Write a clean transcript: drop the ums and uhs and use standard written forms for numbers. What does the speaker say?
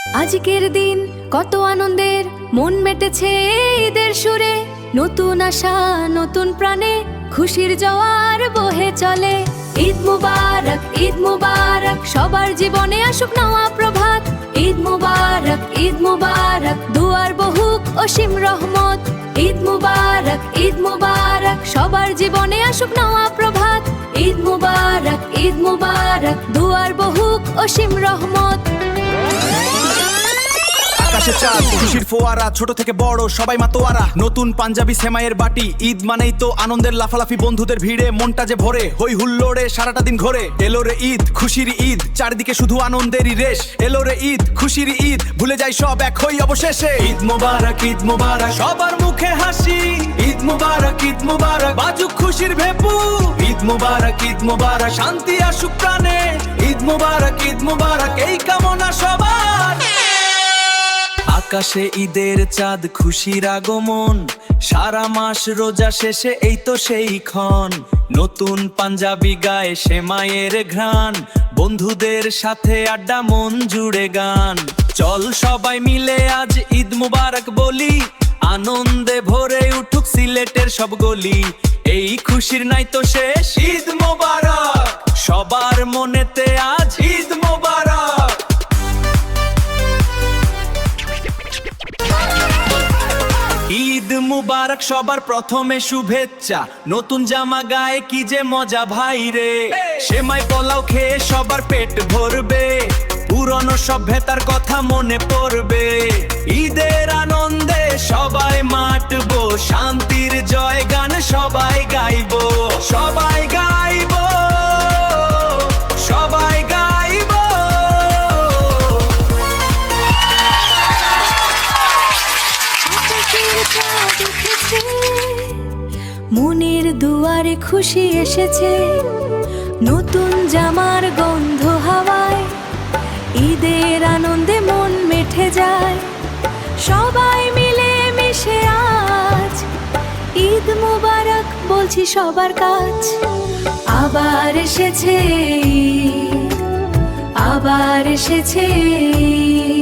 আজকের দিন কত আনন্দের, মন মেটেছে ঈদের সুরে। নতুন আশা নতুন প্রাণে খুশির জোয়ার বহে চলে। ঈদ মুবারক, ঈদ মুবারক, সবার জীবনে আসুক নয়া প্রভাত। ঈদ মুবারক, ঈদ মুবারক, দুয়ার বহুক অসীম রহমত। ঈদ মুবারক, ঈদ মুবারক, সবার জীবনে আসুক নয়া প্রভাত। ঈদ মুবারক, ঈদ মুবারক, দুয়ার বহুক অসীম রহমত। আকাশে চাঁদ, খুশির ফোয়ারা, ছোট থেকে বড় সবাই মাতোয়ারা। নতুন পাঞ্জাবি সেমাইয়ের বাটি, ঈদ মানেই তো আনন্দের লাফালাফি। বন্ধুদের ভিড়ে মনটা যে ভরে, হই হুল্লোড়ে সারাটা দিন ঘোরে। এলো রে ঈদ, খুশির ঈদ, চারিদিকে শুধু আনন্দেরই রেশ। এলো রে ঈদ, খুশির ঈদ, ভুলে যাই সব এক হই অবশেষে। ঈদ মুবারক, ঈদ মুবারক, সবার মুখে হাসি। ঈদ মুবারক, ঈদ মুবারক, বাজুক খুশির ভেপু। ঈদ মুবারক, ঈদ মুবারক, শান্তি আসুক প্রাণে। ঈদ মুবারক, ঈদ মুবারক, এই কামনা সবার। আকাশে ঈদের চাঁদ, খুশির আগমন, সারা মাস রোজা শেষে এই তো সেই ক্ষণ। নতুন পাঞ্জাবি গায়ে সেমাইয়ের ঘ্রাণ, বন্ধুদের সাথে আড্ডা, মন জুড়ে গান। চল সবাই মিলে আজ ঈদ মুবারক বলি, আনন্দে ভরে উঠুক সিলেটের সব গলি। এই খুশির নাই তো শেষ, ঈদ মুবারক, সবার মনেতে আজ ঈদ মুবারক। ঈদ মুবারক, সবার প্রথমে শুভেচ্ছা। নতুন জামা গায়ে কি যে মজা ভাই রে। সেমাই পোলাও খেয়ে সবার পেট ভরবে, পুরনো সভ্যতার কথা মনে পড়বে। ঈদের আনন্দে সবাই মাতবো, শান্তির জয় গান সবাই গাইবো। সবাই গাইবো, সবাই গাইবো। মনের দুয়ারে খুশি এসেছে, নতুন জামার গন্ধ হাওয়ায়। ঈদের আনন্দে মন মেঠে যায়, সবাই মিলে মিশে আজ ঈদ মুবারক বলছি সবার কাছ। আবার এসেছে ঈদ, আবার এসেছে ঈদ।